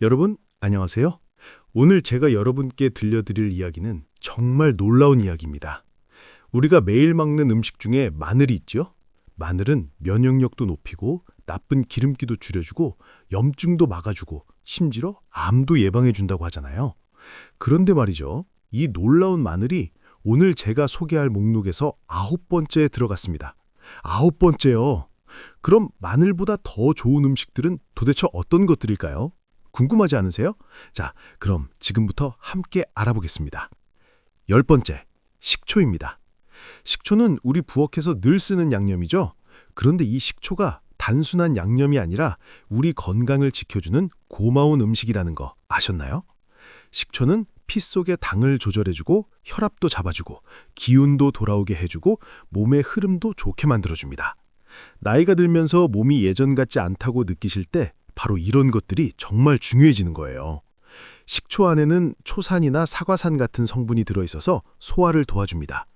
여러분, 안녕하세요. 오늘 제가 여러분께 들려드릴 이야기는 정말 놀라운 이야기입니다. 우리가 매일 먹는 음식 중에 마늘이 있죠? 마늘은 면역력도 높이고 나쁜 기름기도 줄여주고 염증도 막아주고 심지어 암도 예방해준다고 하잖아요. 그런데 말이죠. 이 놀라운 마늘이 오늘 제가 소개할 목록에서 9번째에 들어갔습니다. 9번째요. 그럼 마늘보다 더 좋은 음식들은 도대체 어떤 것들일까요? 궁금하지 않으세요? 자, 그럼 지금부터 함께 알아보겠습니다. 10번째, 식초입니다. 식초는 우리 부엌에서 늘 쓰는 양념이죠. 그런데 이 식초가 단순한 양념이 아니라 우리 건강을 지켜주는 고마운 음식이라는 거 아셨나요? 식초는 피 속의 당을 조절해주고 혈압도 잡아주고 기운도 돌아오게 해주고 몸의 흐름도 좋게 만들어줍니다. 나이가 들면서 몸이 예전 같지 않다고 느끼실 때 바로 이런 것들이 정말 중요해지는 거예요. 식초 안에는 초산이나 사과산 같은 성분이 들어있어서 소화를 도와줍니다.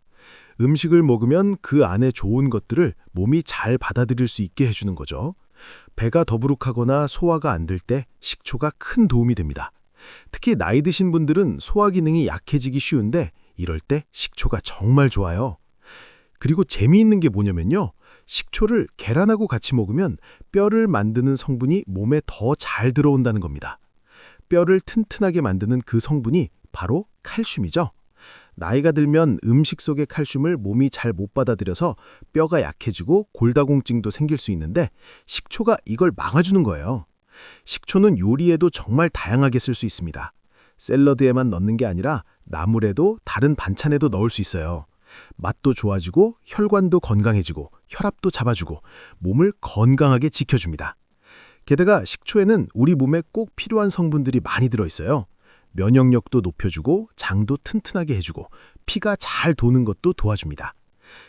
음식을 먹으면 그 안에 좋은 것들을 몸이 잘 받아들일 수 있게 해주는 거죠. 배가 더부룩하거나 소화가 안 될 때 식초가 큰 도움이 됩니다. 특히 나이 드신 분들은 소화 기능이 약해지기 쉬운데 이럴 때 식초가 정말 좋아요. 그리고 재미있는 게 뭐냐면요. 식초를 계란하고 같이 먹으면 뼈를 만드는 성분이 몸에 더 잘 들어온다는 겁니다. 뼈를 튼튼하게 만드는 그 성분이 바로 칼슘이죠. 나이가 들면 음식 속의 칼슘을 몸이 잘 못 받아들여서 뼈가 약해지고 골다공증도 생길 수 있는데 식초가 이걸 막아주는 거예요. 식초는 요리에도 정말 다양하게 쓸 수 있습니다. 샐러드에만 넣는 게 아니라 나물에도 다른 반찬에도 넣을 수 있어요. 맛도 좋아지고 혈관도 건강해지고 혈압도 잡아주고 몸을 건강하게 지켜줍니다. 게다가 식초에는 우리 몸에 꼭 필요한 성분들이 많이 들어있어요. 면역력도 높여주고 장도 튼튼하게 해주고 피가 잘 도는 것도 도와줍니다.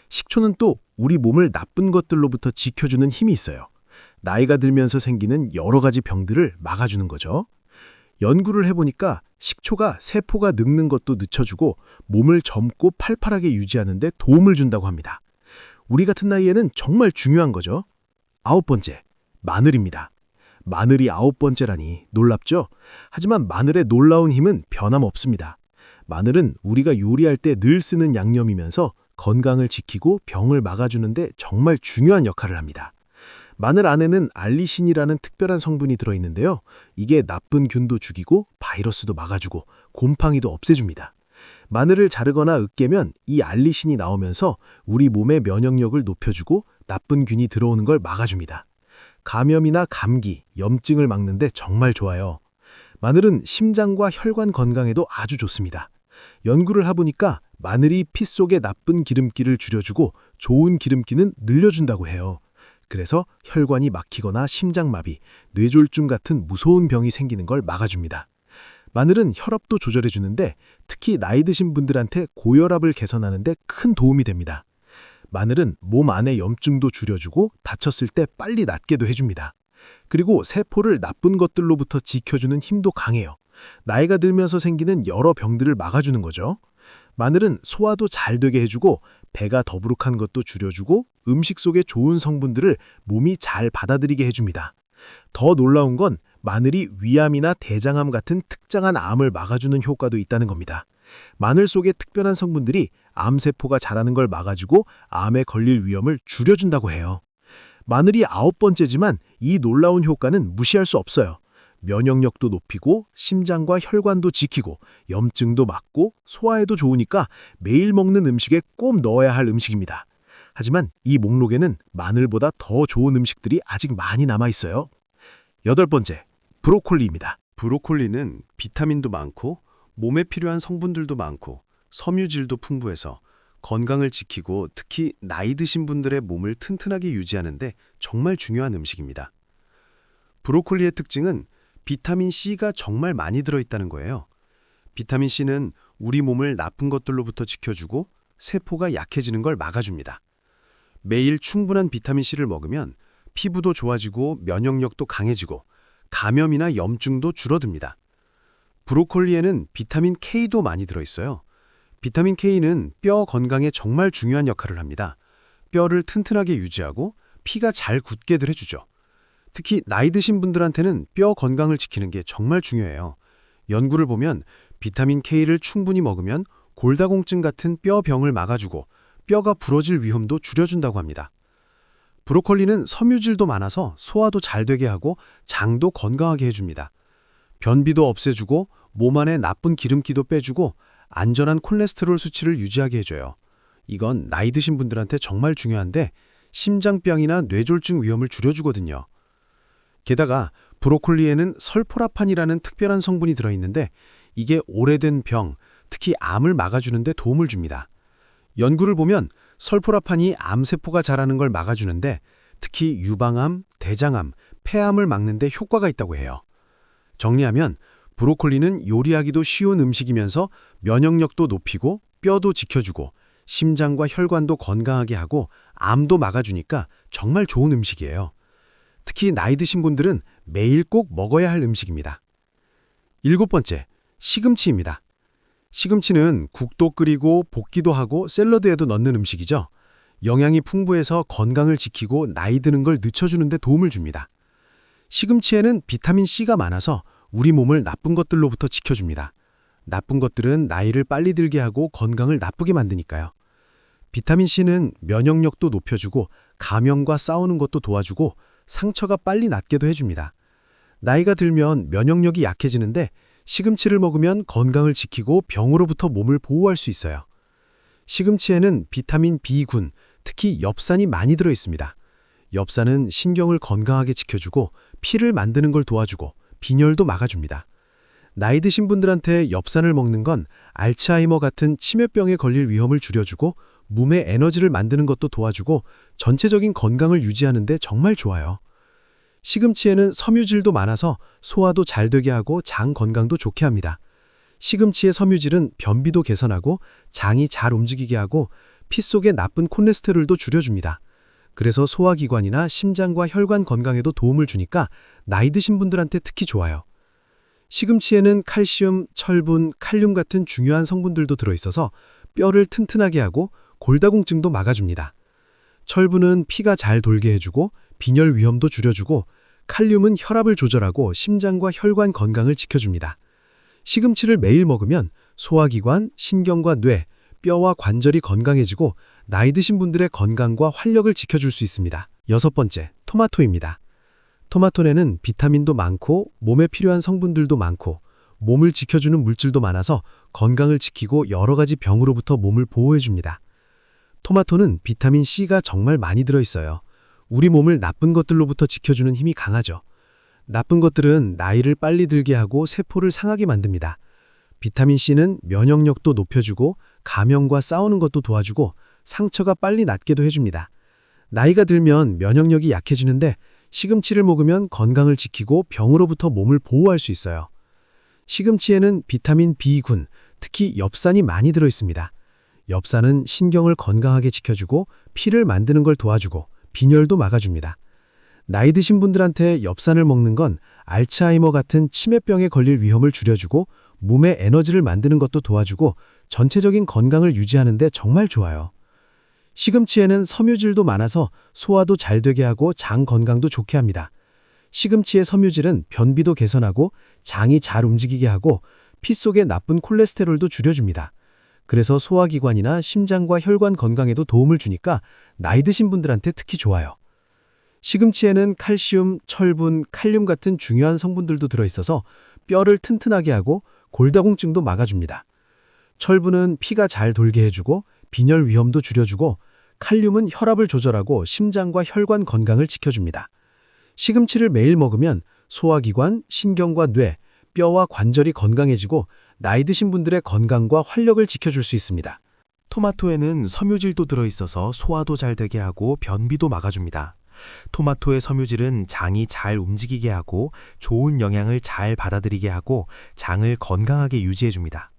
식초는 또 우리 몸을 나쁜 것들로부터 지켜주는 힘이 있어요. 나이가 들면서 생기는 여러 가지 병들을 막아주는 거죠. 연구를 해보니까 식초가 세포가 늙는 것도 늦춰주고 몸을 젊고 팔팔하게 유지하는 데 도움을 준다고 합니다. 우리 같은 나이에는 정말 중요한 거죠. 9번째, 마늘입니다. 마늘이 9번째라니 놀랍죠? 하지만 마늘의 놀라운 힘은 변함없습니다. 마늘은 우리가 요리할 때 늘 쓰는 양념이면서 건강을 지키고 병을 막아주는데 정말 중요한 역할을 합니다. 마늘 안에는 알리신이라는 특별한 성분이 들어있는데요. 이게 나쁜 균도 죽이고 바이러스도 막아주고 곰팡이도 없애줍니다. 마늘을 자르거나 으깨면 이 알리신이 나오면서 우리 몸의 면역력을 높여주고 나쁜 균이 들어오는 걸 막아줍니다. 감염이나 감기, 염증을 막는데 정말 좋아요. 마늘은 심장과 혈관 건강에도 아주 좋습니다. 연구를 해보니까 마늘이 피 속의 나쁜 기름기를 줄여주고 좋은 기름기는 늘려준다고 해요. 그래서 혈관이 막히거나 심장마비, 뇌졸중 같은 무서운 병이 생기는 걸 막아줍니다. 마늘은 혈압도 조절해주는데 특히 나이 드신 분들한테 고혈압을 개선하는 데 큰 도움이 됩니다. 마늘은 몸 안의 염증도 줄여주고 다쳤을 때 빨리 낫게도 해줍니다. 그리고 세포를 나쁜 것들로부터 지켜주는 힘도 강해요. 나이가 들면서 생기는 여러 병들을 막아주는 거죠. 마늘은 소화도 잘 되게 해주고 배가 더부룩한 것도 줄여주고 음식 속의 좋은 성분들을 몸이 잘 받아들이게 해줍니다. 더 놀라운 건 마늘이 위암이나 대장암 같은 특정한 암을 막아주는 효과도 있다는 겁니다. 마늘 속의 특별한 성분들이 암세포가 자라는 걸 막아주고 암에 걸릴 위험을 줄여준다고 해요. 마늘이 9번째지만 이 놀라운 효과는 무시할 수 없어요. 면역력도 높이고 심장과 혈관도 지키고 염증도 막고 소화에도 좋으니까 매일 먹는 음식에 꼭 넣어야 할 음식입니다. 하지만 이 목록에는 마늘보다 더 좋은 음식들이 아직 많이 남아 있어요. 8번째, 브로콜리입니다. 브로콜리는 비타민도 많고 몸에 필요한 성분들도 많고 섬유질도 풍부해서 건강을 지키고 특히 나이 드신 분들의 몸을 튼튼하게 유지하는데 정말 중요한 음식입니다. 브로콜리의 특징은 비타민 C가 정말 많이 들어있다는 거예요. 비타민 C는 우리 몸을 나쁜 것들로부터 지켜주고 세포가 약해지는 걸 막아줍니다. 매일 충분한 비타민 C를 먹으면 피부도 좋아지고 면역력도 강해지고 감염이나 염증도 줄어듭니다. 브로콜리에는 비타민 K도 많이 들어있어요. 비타민 K는 뼈 건강에 정말 중요한 역할을 합니다. 뼈를 튼튼하게 유지하고 피가 잘 굳게 해주죠. 특히 나이 드신 분들한테는 뼈 건강을 지키는 게 정말 중요해요. 연구를 보면 비타민 K를 충분히 먹으면 골다공증 같은 뼈병을 막아주고 뼈가 부러질 위험도 줄여준다고 합니다. 브로콜리는 섬유질도 많아서 소화도 잘 되게 하고 장도 건강하게 해줍니다. 변비도 없애주고 몸 안에 나쁜 기름기도 빼주고 안전한 콜레스테롤 수치를 유지하게 해줘요. 이건 나이 드신 분들한테 정말 중요한데 심장병이나 뇌졸중 위험을 줄여주거든요. 게다가 브로콜리에는 설포라판이라는 특별한 성분이 들어있는데 이게 오래된 병, 특히 암을 막아주는 데 도움을 줍니다. 연구를 보면 설포라판이 암세포가 자라는 걸 막아주는데 특히 유방암, 대장암, 폐암을 막는 데 효과가 있다고 해요. 정리하면 브로콜리는 요리하기도 쉬운 음식이면서 면역력도 높이고 뼈도 지켜주고 심장과 혈관도 건강하게 하고 암도 막아주니까 정말 좋은 음식이에요. 특히 나이 드신 분들은 매일 꼭 먹어야 할 음식입니다. 7번째, 시금치입니다. 시금치는 국도 끓이고 볶기도 하고 샐러드에도 넣는 음식이죠. 영양이 풍부해서 건강을 지키고 나이 드는 걸 늦춰주는 데 도움을 줍니다. 시금치에는 비타민 C가 많아서 우리 몸을 나쁜 것들로부터 지켜줍니다. 나쁜 것들은 나이를 빨리 들게 하고 건강을 나쁘게 만드니까요. 비타민 C는 면역력도 높여주고 감염과 싸우는 것도 도와주고 상처가 빨리 낫게도 해줍니다. 나이가 들면 면역력이 약해지는데 시금치를 먹으면 건강을 지키고 병으로부터 몸을 보호할 수 있어요. 시금치에는 비타민 B군, 특히 엽산이 많이 들어 있습니다. 엽산은 신경을 건강하게 지켜주고 피를 만드는 걸 도와주고 빈혈도 막아줍니다. 나이 드신 분들한테 엽산을 먹는 건 알츠하이머 같은 치매병에 걸릴 위험을 줄여주고 몸의 에너지를 만드는 것도 도와주고 전체적인 건강을 유지하는 데 정말 좋아요. 시금치에는 섬유질도 많아서 소화도 잘 되게 하고 장 건강도 좋게 합니다. 시금치의 섬유질은 변비도 개선하고 장이 잘 움직이게 하고 피 속의 나쁜 콜레스테롤도 줄여줍니다. 그래서 소화기관이나 심장과 혈관 건강에도 도움을 주니까 나이 드신 분들한테 특히 좋아요. 시금치에는 칼슘, 철분, 칼륨 같은 중요한 성분들도 들어있어서 뼈를 튼튼하게 하고 골다공증도 막아줍니다. 철분은 피가 잘 돌게 해주고 빈혈 위험도 줄여주고 칼륨은 혈압을 조절하고 심장과 혈관 건강을 지켜줍니다. 시금치를 매일 먹으면 소화기관, 신경과 뇌, 뼈와 관절이 건강해지고 나이 드신 분들의 건강과 활력을 지켜줄 수 있습니다. 6번째, 토마토입니다. 토마토에는 비타민도 많고 몸에 필요한 성분들도 많고 몸을 지켜주는 물질도 많아서 건강을 지키고 여러 가지 병으로부터 몸을 보호해줍니다. 토마토는 비타민 C가 정말 많이 들어있어요. 우리 몸을 나쁜 것들로부터 지켜주는 힘이 강하죠. 나쁜 것들은 나이를 빨리 들게 하고 세포를 상하게 만듭니다. 비타민 C는 면역력도 높여주고 감염과 싸우는 것도 도와주고 상처가 빨리 낫게도 해줍니다. 나이가 들면 면역력이 약해지는데 시금치를 먹으면 건강을 지키고 병으로부터 몸을 보호할 수 있어요. 시금치에는 비타민 B군, 특히 엽산이 많이 들어있습니다. 엽산은 신경을 건강하게 지켜주고 피를 만드는 걸 도와주고 빈혈도 막아줍니다. 나이 드신 분들한테 엽산을 먹는 건 알츠하이머 같은 치매병에 걸릴 위험을 줄여주고 몸에 에너지를 만드는 것도 도와주고 전체적인 건강을 유지하는 데 정말 좋아요. 시금치에는 섬유질도 많아서 소화도 잘 되게 하고 장 건강도 좋게 합니다. 시금치의 섬유질은 변비도 개선하고 장이 잘 움직이게 하고 피 속의 나쁜 콜레스테롤도 줄여줍니다. 그래서 소화기관이나 심장과 혈관 건강에도 도움을 주니까 나이 드신 분들한테 특히 좋아요. 시금치에는 칼슘, 철분, 칼륨 같은 중요한 성분들도 들어있어서 뼈를 튼튼하게 하고 골다공증도 막아줍니다. 철분은 피가 잘 돌게 해주고 빈혈 위험도 줄여주고 칼륨은 혈압을 조절하고 심장과 혈관 건강을 지켜줍니다. 시금치를 매일 먹으면 소화기관, 신경과 뇌, 뼈와 관절이 건강해지고 나이 드신 분들의 건강과 활력을 지켜줄 수 있습니다. 토마토에는 섬유질도 들어있어서 소화도 잘 되게 하고 변비도 막아줍니다. 토마토의 섬유질은 장이 잘 움직이게 하고 좋은 영양을 잘 받아들이게 하고 장을 건강하게 유지해줍니다.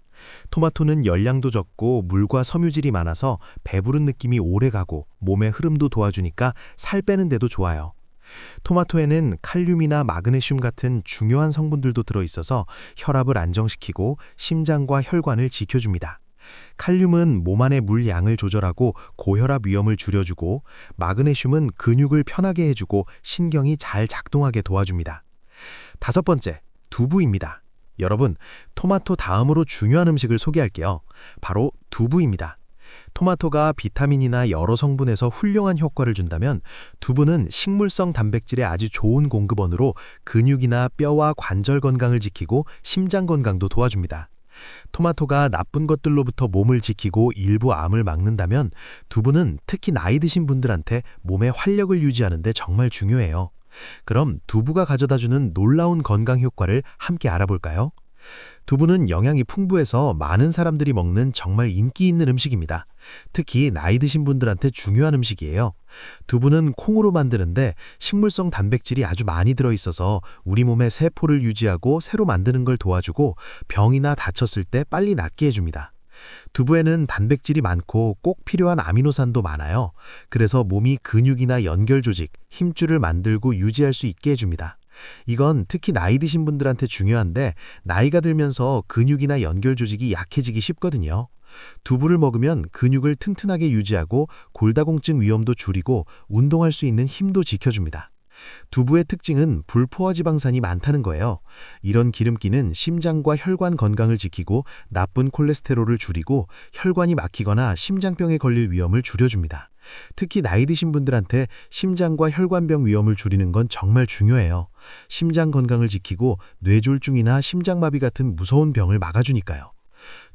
토마토는 열량도 적고 물과 섬유질이 많아서 배부른 느낌이 오래가고 몸의 흐름도 도와주니까 살 빼는 데도 좋아요. 토마토에는 칼륨이나 마그네슘 같은 중요한 성분들도 들어있어서 혈압을 안정시키고 심장과 혈관을 지켜줍니다. 칼륨은 몸 안의 물 양을 조절하고 고혈압 위험을 줄여주고, 마그네슘은 근육을 편하게 해주고 신경이 잘 작동하게 도와줍니다. 5번째, 두부입니다. 여러분, 토마토 다음으로 중요한 음식을 소개할게요. 바로 두부입니다. 토마토가 비타민이나 여러 성분에서 훌륭한 효과를 준다면, 두부는 식물성 단백질의 아주 좋은 공급원으로 근육이나 뼈와 관절 건강을 지키고 심장 건강도 도와줍니다. 토마토가 나쁜 것들로부터 몸을 지키고 일부 암을 막는다면, 두부는 특히 나이 드신 분들한테 몸의 활력을 유지하는 데 정말 중요해요. 그럼 두부가 가져다주는 놀라운 건강 효과를 함께 알아볼까요? 두부는 영양이 풍부해서 많은 사람들이 먹는 정말 인기 있는 음식입니다. 특히 나이 드신 분들한테 중요한 음식이에요. 두부는 콩으로 만드는데 식물성 단백질이 아주 많이 들어있어서 우리 몸의 세포를 유지하고 새로 만드는 걸 도와주고, 병이나 다쳤을 때 빨리 낫게 해줍니다. 두부에는 단백질이 많고 꼭 필요한 아미노산도 많아요. 그래서 몸이 근육이나 연결 조직, 힘줄을 만들고 유지할 수 있게 해줍니다. 이건 특히 나이 드신 분들한테 중요한데, 나이가 들면서 근육이나 연결 조직이 약해지기 쉽거든요. 두부를 먹으면 근육을 튼튼하게 유지하고 골다공증 위험도 줄이고 운동할 수 있는 힘도 지켜줍니다. 두부의 특징은 불포화 지방산이 많다는 거예요. 이런 기름기는 심장과 혈관 건강을 지키고 나쁜 콜레스테롤을 줄이고 혈관이 막히거나 심장병에 걸릴 위험을 줄여줍니다. 특히 나이 드신 분들한테 심장과 혈관병 위험을 줄이는 건 정말 중요해요. 심장 건강을 지키고 뇌졸중이나 심장마비 같은 무서운 병을 막아주니까요.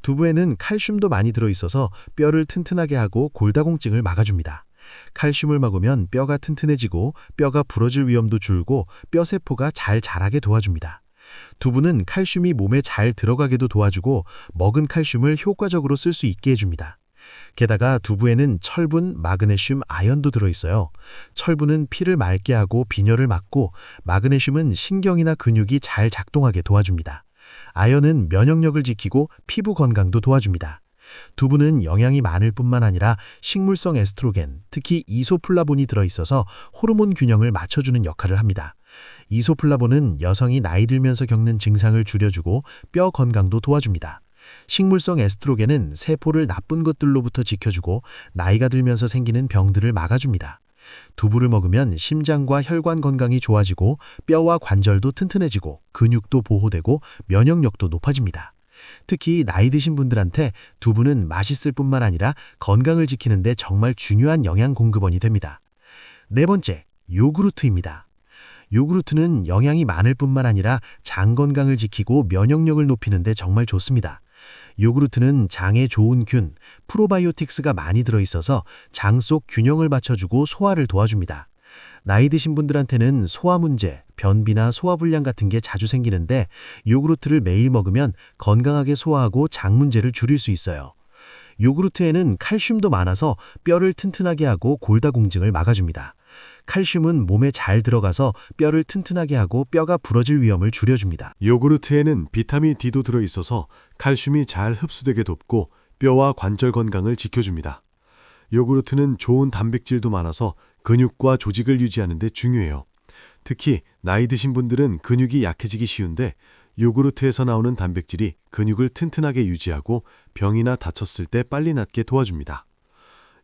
두부에는 칼슘도 많이 들어있어서 뼈를 튼튼하게 하고 골다공증을 막아줍니다. 칼슘을 먹으면 뼈가 튼튼해지고 뼈가 부러질 위험도 줄고 뼈세포가 잘 자라게 도와줍니다. 두부는 칼슘이 몸에 잘 들어가게도 도와주고 먹은 칼슘을 효과적으로 쓸 수 있게 해줍니다. 게다가 두부에는 철분, 마그네슘, 아연도 들어있어요. 철분은 피를 맑게 하고 빈혈을 막고, 마그네슘은 신경이나 근육이 잘 작동하게 도와줍니다. 아연은 면역력을 지키고 피부 건강도 도와줍니다. 두부는 영양이 많을 뿐만 아니라 식물성 에스트로겐, 특히 이소플라본이 들어있어서 호르몬 균형을 맞춰주는 역할을 합니다. 이소플라본은 여성이 나이 들면서 겪는 증상을 줄여주고 뼈 건강도 도와줍니다. 식물성 에스트로겐은 세포를 나쁜 것들로부터 지켜주고 나이가 들면서 생기는 병들을 막아줍니다. 두부를 먹으면 심장과 혈관 건강이 좋아지고 뼈와 관절도 튼튼해지고 근육도 보호되고 면역력도 높아집니다. 특히 나이 드신 분들한테 두부는 맛있을 뿐만 아니라 건강을 지키는 데 정말 중요한 영양 공급원이 됩니다. 4번째, 요구르트입니다. 요구르트는 영양이 많을 뿐만 아니라 장 건강을 지키고 면역력을 높이는 데 정말 좋습니다. 요구르트는 장에 좋은 균, 프로바이오틱스가 많이 들어있어서 장 속 균형을 맞춰주고 소화를 도와줍니다. 나이 드신 분들한테는 소화 문제, 변비나 소화불량 같은 게 자주 생기는데, 요구르트를 매일 먹으면 건강하게 소화하고 장 문제를 줄일 수 있어요. 요구르트에는 칼슘도 많아서 뼈를 튼튼하게 하고 골다공증을 막아줍니다. 칼슘은 몸에 잘 들어가서 뼈를 튼튼하게 하고 뼈가 부러질 위험을 줄여줍니다. 요구르트에는 비타민 D도 들어있어서 칼슘이 잘 흡수되게 돕고 뼈와 관절 건강을 지켜줍니다. 요구르트는 좋은 단백질도 많아서 근육과 조직을 유지하는 데 중요해요. 특히 나이 드신 분들은 근육이 약해지기 쉬운데, 요구르트에서 나오는 단백질이 근육을 튼튼하게 유지하고 병이나 다쳤을 때 빨리 낫게 도와줍니다.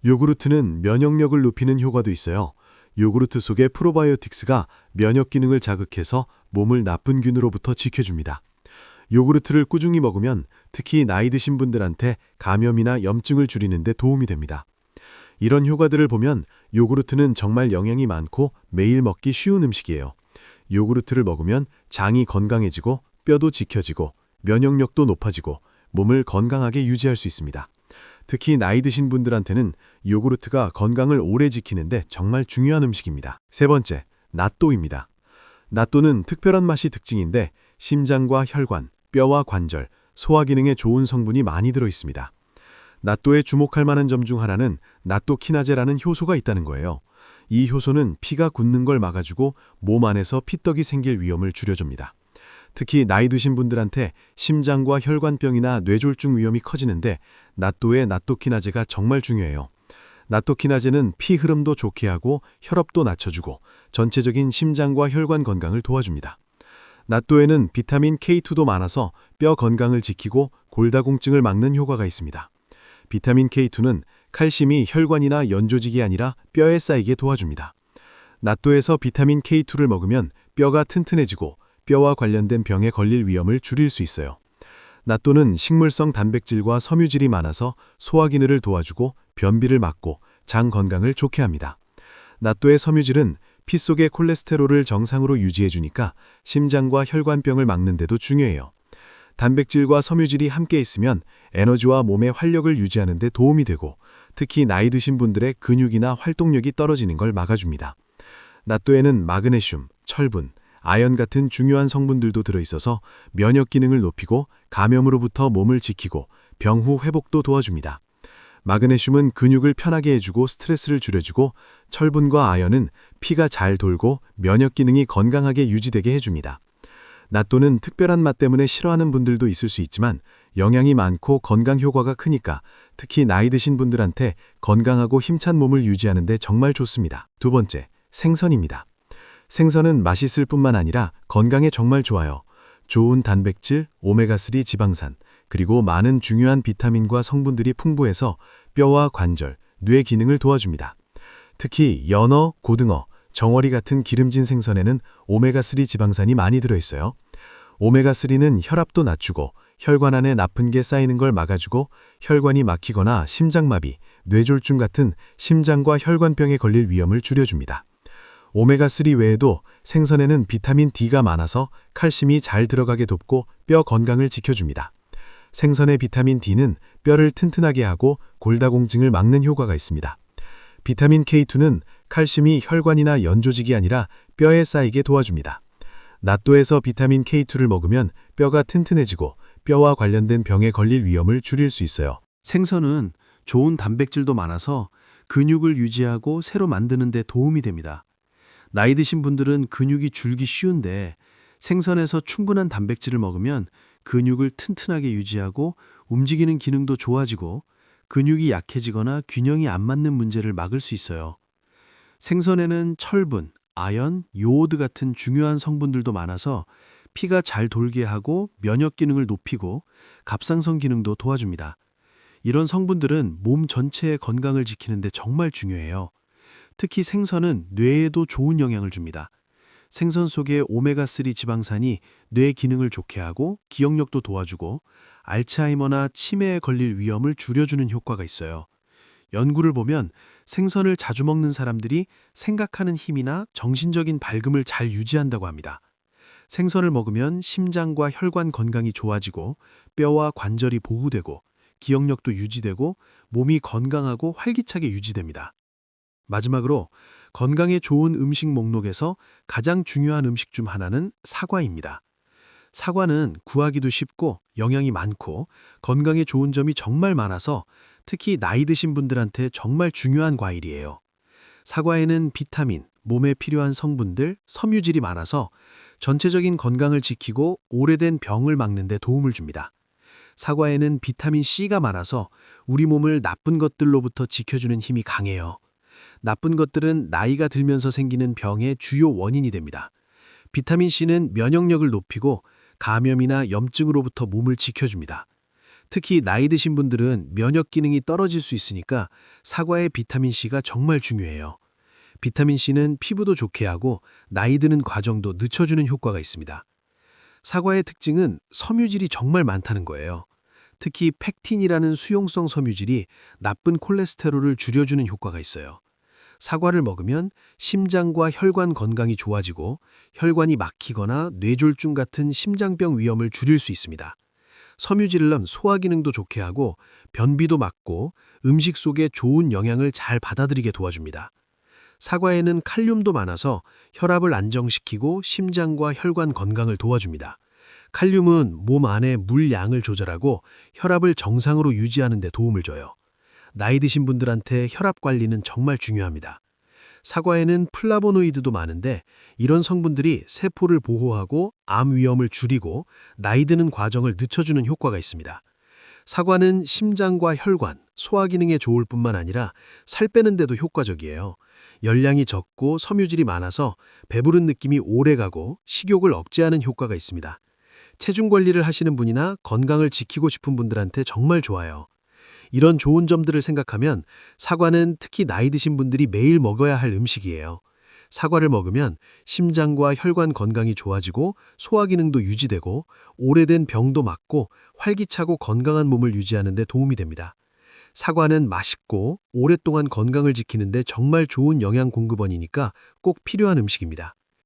요구르트는 면역력을 높이는 효과도 있어요. 요구르트 속의 프로바이오틱스가 면역 기능을 자극해서 몸을 나쁜 균으로부터 지켜줍니다. 요구르트를 꾸준히 먹으면 특히 나이 드신 분들한테 감염이나 염증을 줄이는 데 도움이 됩니다. 이런 효과들을 보면 요구르트는 정말 영양이 많고 매일 먹기 쉬운 음식이에요. 요구르트를 먹으면 장이 건강해지고 뼈도 지켜지고 면역력도 높아지고 몸을 건강하게 유지할 수 있습니다. 특히 나이 드신 분들한테는 요구르트가 건강을 오래 지키는데 정말 중요한 음식입니다. 3번째, 낫또입니다. 낫또는 특별한 맛이 특징인데 심장과 혈관, 뼈와 관절, 소화 기능에 좋은 성분이 많이 들어있습니다. 낫또에 주목할 만한 점 중 하나는 낫토키나제라는 효소가 있다는 거예요. 이 효소는 피가 굳는 걸 막아주고 몸 안에서 피떡이 생길 위험을 줄여줍니다. 특히 나이 드신 분들한테 심장과 혈관병이나 뇌졸중 위험이 커지는데 낫또의 낫토키나제가 정말 중요해요. 낫토키나제는 피 흐름도 좋게 하고 혈압도 낮춰주고 전체적인 심장과 혈관 건강을 도와줍니다. 낫또에는 비타민 K2도 많아서 뼈 건강을 지키고 골다공증을 막는 효과가 있습니다. 비타민 K2는 칼슘이 혈관이나 연조직이 아니라 뼈에 쌓이게 도와줍니다. 낫또에서 비타민 K2를 먹으면 뼈가 튼튼해지고 뼈와 관련된 병에 걸릴 위험을 줄일 수 있어요. 낫또는 식물성 단백질과 섬유질이 많아서 소화 기능을 도와주고 변비를 막고 장 건강을 좋게 합니다. 낫또의 섬유질은 피 속의 콜레스테롤을 정상으로 유지해주니까 심장과 혈관병을 막는 데도 중요해요. 단백질과 섬유질이 함께 있으면 에너지와 몸의 활력을 유지하는 데 도움이 되고 특히 나이 드신 분들의 근육이나 활동력이 떨어지는 걸 막아줍니다. 낫또에는 마그네슘, 철분, 아연 같은 중요한 성분들도 들어있어서 면역 기능을 높이고 감염으로부터 몸을 지키고 병 후 회복도 도와줍니다. 마그네슘은 근육을 편하게 해주고 스트레스를 줄여주고 철분과 아연은 피가 잘 돌고 면역 기능이 건강하게 유지되게 해줍니다. 낫또는 특별한 맛 때문에 싫어하는 분들도 있을 수 있지만 영양이 많고 건강 효과가 크니까 특히 나이 드신 분들한테 건강하고 힘찬 몸을 유지하는 데 정말 좋습니다. 두 번째, 생선입니다. 생선은 맛있을 뿐만 아니라 건강에 정말 좋아요. 좋은 단백질, 오메가3 지방산, 그리고 많은 중요한 비타민과 성분들이 풍부해서 뼈와 관절, 뇌 기능을 도와줍니다. 특히 연어, 고등어, 정어리 같은 기름진 생선에는 오메가3 지방산이 많이 들어있어요. 오메가3는 혈압도 낮추고 혈관 안에 나쁜 게 쌓이는 걸 막아주고 혈관이 막히거나 심장마비, 뇌졸중 같은 심장과 혈관병에 걸릴 위험을 줄여줍니다. 오메가3 외에도 생선에는 비타민 D가 많아서 칼슘이 잘 들어가게 돕고 뼈 건강을 지켜줍니다. 생선의 비타민 D는 뼈를 튼튼하게 하고 골다공증을 막는 효과가 있습니다. 비타민 K2는 칼슘이 혈관이나 연조직이 아니라 뼈에 쌓이게 도와줍니다. 낫또에서 비타민 K2를 먹으면 뼈가 튼튼해지고 뼈와 관련된 병에 걸릴 위험을 줄일 수 있어요. 생선은 좋은 단백질도 많아서 근육을 유지하고 새로 만드는 데 도움이 됩니다. 나이 드신 분들은 근육이 줄기 쉬운데 생선에서 충분한 단백질을 먹으면 근육을 튼튼하게 유지하고 움직이는 기능도 좋아지고 근육이 약해지거나 균형이 안 맞는 문제를 막을 수 있어요. 생선에는 철분, 아연, 요오드 같은 중요한 성분들도 많아서 피가 잘 돌게 하고 면역 기능을 높이고 갑상선 기능도 도와줍니다. 이런 성분들은 몸 전체의 건강을 지키는 데 정말 중요해요. 특히 생선은 뇌에도 좋은 영향을 줍니다. 생선 속의 오메가3 지방산이 뇌 기능을 좋게 하고 기억력도 도와주고 알츠하이머나 치매에 걸릴 위험을 줄여주는 효과가 있어요. 연구를 보면 생선을 자주 먹는 사람들이 생각하는 힘이나 정신적인 밝음을 잘 유지한다고 합니다. 생선을 먹으면 심장과 혈관 건강이 좋아지고 뼈와 관절이 보호되고 기억력도 유지되고 몸이 건강하고 활기차게 유지됩니다. 마지막으로 건강에 좋은 음식 목록에서 가장 중요한 음식 중 하나는 사과입니다. 사과는 구하기도 쉽고 영양이 많고 건강에 좋은 점이 정말 많아서 특히 나이 드신 분들한테 정말 중요한 과일이에요. 사과에는 비타민, 몸에 필요한 성분들, 섬유질이 많아서 전체적인 건강을 지키고 오래된 병을 막는 데 도움을 줍니다. 사과에는 비타민 C가 많아서 우리 몸을 나쁜 것들로부터 지켜주는 힘이 강해요. 나쁜 것들은 나이가 들면서 생기는 병의 주요 원인이 됩니다. 비타민 C는 면역력을 높이고 감염이나 염증으로부터 몸을 지켜줍니다. 특히 나이 드신 분들은 면역 기능이 떨어질 수 있으니까 사과의 비타민 C가 정말 중요해요. 비타민 C는 피부도 좋게 하고 나이 드는 과정도 늦춰주는 효과가 있습니다. 사과의 특징은 섬유질이 정말 많다는 거예요. 특히 팩틴이라는 수용성 섬유질이 나쁜 콜레스테롤을 줄여주는 효과가 있어요. 사과를 먹으면 심장과 혈관 건강이 좋아지고 혈관이 막히거나 뇌졸중 같은 심장병 위험을 줄일 수 있습니다. 섬유질은 소화 기능도 좋게 하고 변비도 막고 음식 속에 좋은 영양을 잘 받아들이게 도와줍니다. 사과에는 칼륨도 많아서 혈압을 안정시키고 심장과 혈관 건강을 도와줍니다. 칼륨은 몸 안의 물 양을 조절하고 혈압을 정상으로 유지하는 데 도움을 줘요. 나이 드신 분들한테 혈압 관리는 정말 중요합니다. 사과에는 플라보노이드도 많은데 이런 성분들이 세포를 보호하고 암 위험을 줄이고 나이 드는 과정을 늦춰주는 효과가 있습니다. 사과는 심장과 혈관, 소화 기능에 좋을 뿐만 아니라 살 빼는 데도 효과적이에요. 열량이 적고 섬유질이 많아서 배부른 느낌이 오래가고 식욕을 억제하는 효과가 있습니다. 체중 관리를 하시는 분이나 건강을 지키고 싶은 분들한테 정말 좋아요. 이런 좋은 점들을 생각하면 사과는 특히 나이 드신 분들이 매일 먹어야 할 음식이에요. 사과를 먹으면 심장과 혈관 건강이 좋아지고 소화 기능도 유지되고 오래된 병도 막고 활기차고 건강한 몸을 유지하는 데 도움이 됩니다. 사과는 맛있고 오랫동안 건강을 지키는데 정말 좋은 영양 공급원이니까 꼭 필요한 음식입니다.